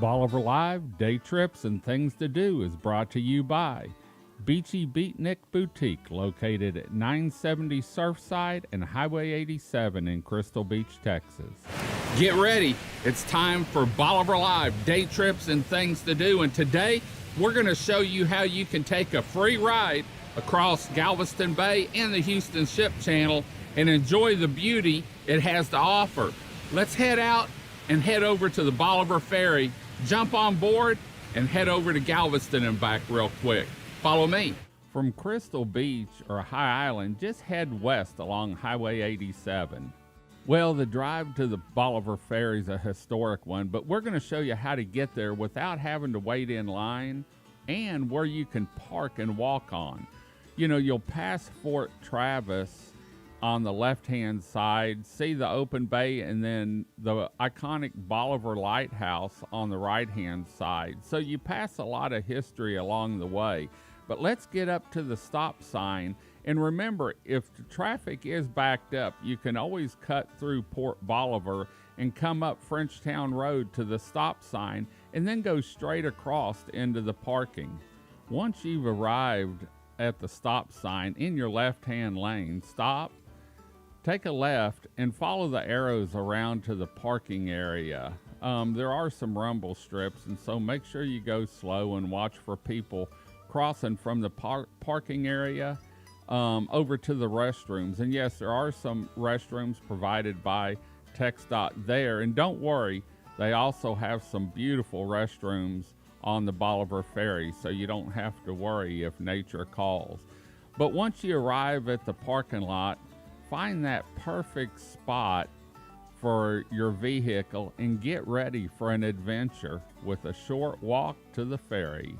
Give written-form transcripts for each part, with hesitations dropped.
Bolivar Live, Day Trips and Things to Do is brought to you by Beachy Beatnik Boutique, located at 970 Surfside and Highway 87 in Crystal Beach, Texas. Get ready. It's time for Bolivar Live, Day Trips and Things to Do. And today, we're going to show you how you can take a free ride across Galveston Bay and the Houston Ship Channel and enjoy the beauty it has to offer. Let's head out and head over to the Bolivar Ferry, jump on board, and head over to Galveston and back real quick. Follow me. From Crystal Beach or High Island, just head west along Highway 87. Well, the drive to the Bolivar Ferry is a historic one, but we're going to show you how to get there without having to wait in line and where you can park and walk on. You know, you'll pass Fort Travis on the left-hand side, see the open bay, and then the iconic Bolivar Lighthouse on the right-hand side. So you pass a lot of history along the way. But let's get up to the stop sign. And remember, if the traffic is backed up, you can always cut through Port Bolivar and come up Frenchtown Road to the stop sign and then go straight across into the parking. Once you've arrived at the stop sign in your left-hand lane, stop, take a left, and follow the arrows around to the parking area. There are some rumble strips, and so make sure you go slow and watch for people crossing from the parking area over to the restrooms. And yes, there are some restrooms provided by TxDOT there. And don't worry, they also have some beautiful restrooms on the Bolivar Ferry, so you don't have to worry if nature calls. But once you arrive at the parking lot, find that perfect spot for your vehicle and get ready for an adventure with a short walk to the ferry.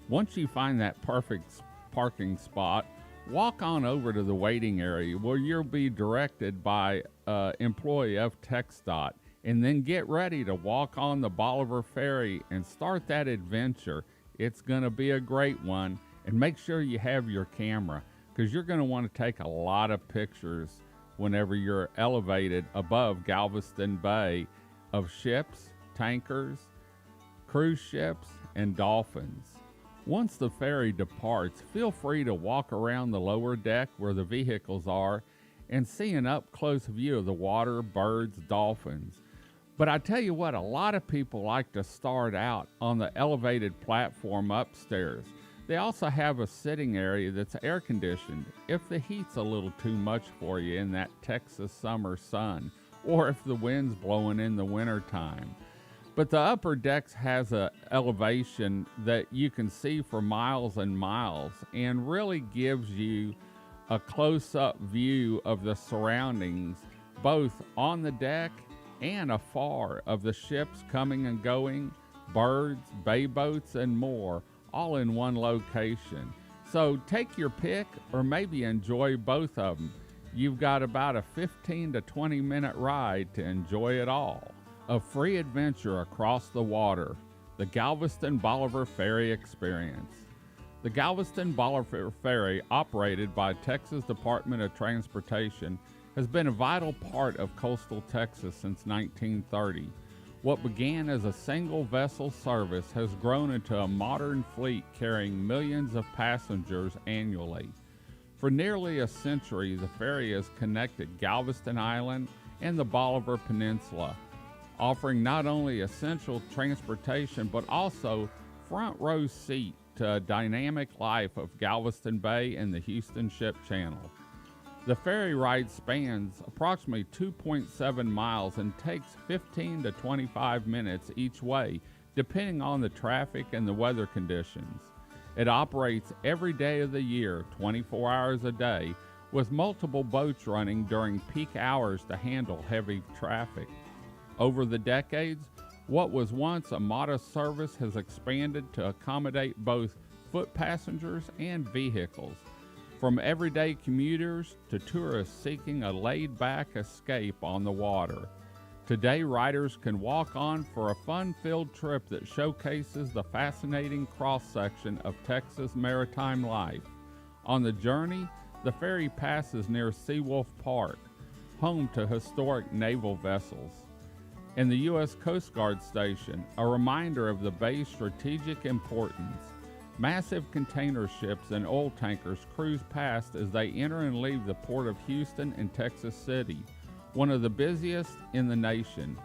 Once you find that perfect parking spot, walk on over to the waiting area where you'll be directed by an employee of TxDOT, and then get ready to walk on the Bolivar Ferry and start that adventure. It's going to be a great one, and make sure you have your camera, because you're going to want to take a lot of pictures whenever you're elevated above Galveston Bay of ships, tankers, cruise ships, and dolphins. Once the ferry departs, feel free to walk around the lower deck where the vehicles are and see an up-close view of the water, birds, dolphins. But I tell you what, a lot of people like to start out on the elevated platform upstairs. They also have a sitting area that's air conditioned if the heat's a little too much for you in that Texas summer sun, or if the wind's blowing in the wintertime. But the upper decks has an elevation that you can see for miles and miles and really gives you a close-up view of the surroundings, both on the deck and afar, of the ships coming and going, birds, bay boats, and more, all in one location. So take your pick, or maybe enjoy both of them. You've got about a 15 to 20 minute ride to enjoy it all. A free adventure across the water, the Galveston-Bolivar Ferry experience. The Galveston-Bolivar Ferry, operated by Texas Department of Transportation, has been a vital part of coastal Texas since 1930. What began as a single vessel service has grown into a modern fleet carrying millions of passengers annually. For nearly a century, the ferry has connected Galveston Island and the Bolivar Peninsula, offering not only essential transportation but also front row seat to a dynamic life of Galveston Bay and the Houston Ship Channel. The ferry ride spans approximately 2.7 miles and takes 15 to 25 minutes each way, depending on the traffic and the weather conditions. It operates every day of the year, 24 hours a day, with multiple boats running during peak hours to handle heavy traffic. Over the decades, what was once a modest service has expanded to accommodate both foot passengers and vehicles, from everyday commuters to tourists seeking a laid-back escape on the water. Today, riders can walk on for a fun-filled trip that showcases the fascinating cross-section of Texas maritime life. On the journey, the ferry passes near Seawolf Park, home to historic naval vessels. and the U.S. Coastguard Station, a reminder of the bay's strategic importance. Massive container ships and oil tankers cruise past as they enter and leave the port of Houston and Texas City, one of the busiest in the nation.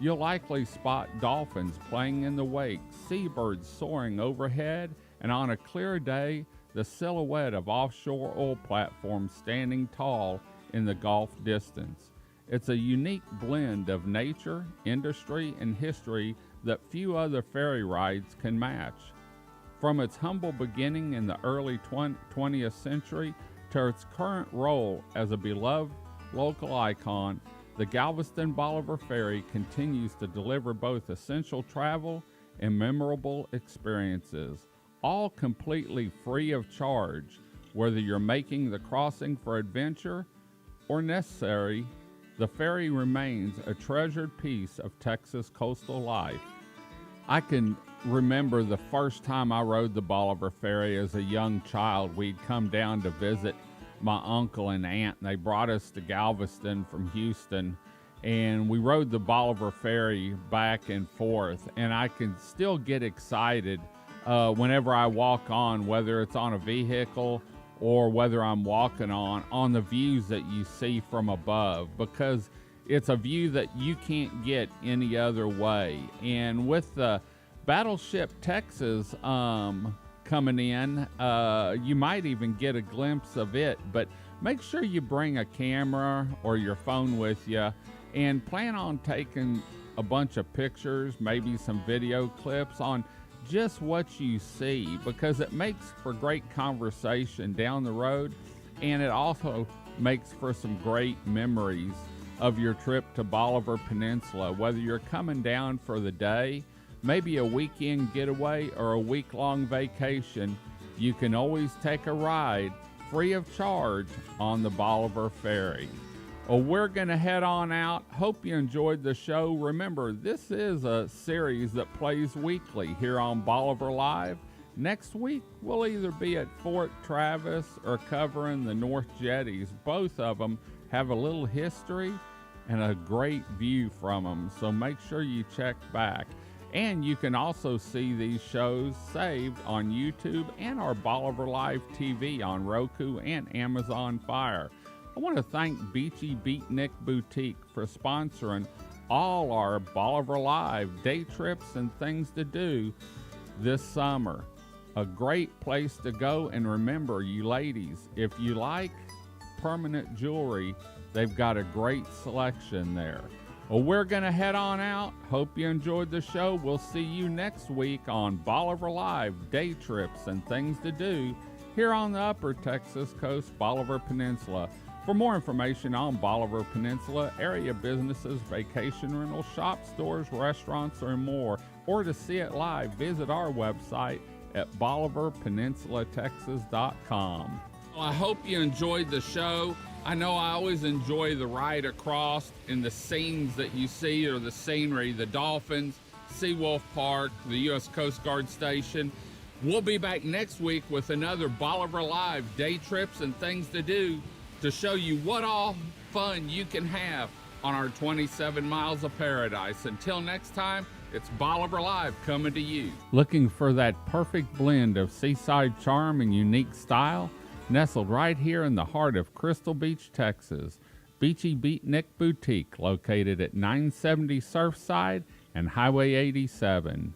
You'll likely spot dolphins playing in the wake, seabirds soaring overhead, and on a clear day, the silhouette of offshore oil platforms standing tall in the Gulf distance. It's a unique blend of nature, industry, and history that few other ferry rides can match. From its humble beginning in the early 20th century to its current role as a beloved local icon, the Galveston-Bolivar Ferry continues to deliver both essential travel and memorable experiences, all completely free of charge. Whether you're making the crossing for adventure or necessary, the ferry remains a treasured piece of Texas coastal life. I can remember the first time I rode the Bolivar Ferry as a young child. We'd come down to visit my uncle and aunt, and they brought us to Galveston from Houston, and we rode the Bolivar Ferry back and forth, and I can still get excited whenever I walk on, whether it's on a vehicle or whether I'm walking on the views that you see from above, because it's a view that you can't get any other way. And with the Battleship Texas coming in, you might even get a glimpse of it, but make sure you bring a camera or your phone with you and plan on taking a bunch of pictures, maybe some video clips on just what you see, because it makes for great conversation down the road, and it also makes for some great memories of your trip to Bolivar Peninsula. Whether you're coming down for the day, maybe a weekend getaway, or a week-long vacation, you can always take a ride free of charge on the Bolivar Ferry. Well, we're going to head on out. Hope you enjoyed the show. Remember, this is a series that plays weekly here on Bolivar Live. Next week, we'll either be at Fort Travis or covering the North Jetties. Both of them have a little history and a great view from them, so make sure you check back. And you can also see these shows saved on YouTube and our Bolivar Live TV on Roku and Amazon Fire. I want to thank Beachy Beatnik Boutique for sponsoring all our Bolivar Live day trips and things to do this summer. A great place to go, and remember, you ladies, if you like permanent jewelry, they've got a great selection there. Well, we're going to head on out. Hope you enjoyed the show. We'll see you next week on Bolivar Live, day trips and things to do here on the Upper Texas Coast, Bolivar Peninsula. For more information on Bolivar Peninsula, area businesses, vacation rentals, shop stores, restaurants, and more, or to see it live, visit our website at BolivarPeninsulaTexas.com. Well, I hope you enjoyed the show. I know I always enjoy the ride across and the scenes that you see, or the scenery, the Dolphins, Seawolf Park, the U.S. Coastguard Station. We'll be back next week with another Bolivar Live, day trips and things to do, to show you what all fun you can have on our 27 miles of paradise. Until next time, it's Bolivar Live coming to you. Looking for that perfect blend of seaside charm and unique style? Nestled right here in the heart of Crystal Beach, Texas, Beachy Beatnik Boutique, located at 970 Surfside and Highway 87.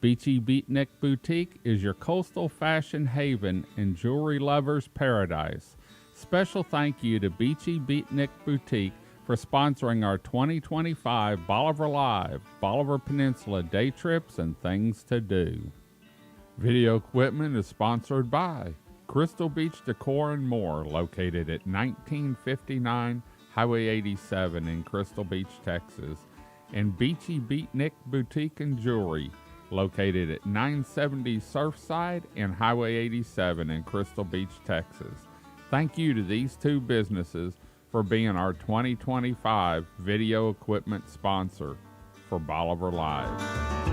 Beachy Beatnik Boutique is your coastal fashion haven and jewelry lovers' paradise. Special thank you to Beachy Beatnik Boutique for sponsoring our 2025 Bolivar Live, Bolivar Peninsula day trips and things to do. Video equipment is sponsored by Crystal Beach Decor and More, located at 1959 Highway 87 in Crystal Beach, Texas, and Beachy Beatnik Boutique and Jewelry, located at 970 Surfside and Highway 87 in Crystal Beach, Texas. Thank you to these two businesses for being our 2025 video equipment sponsor for Bolivar Live.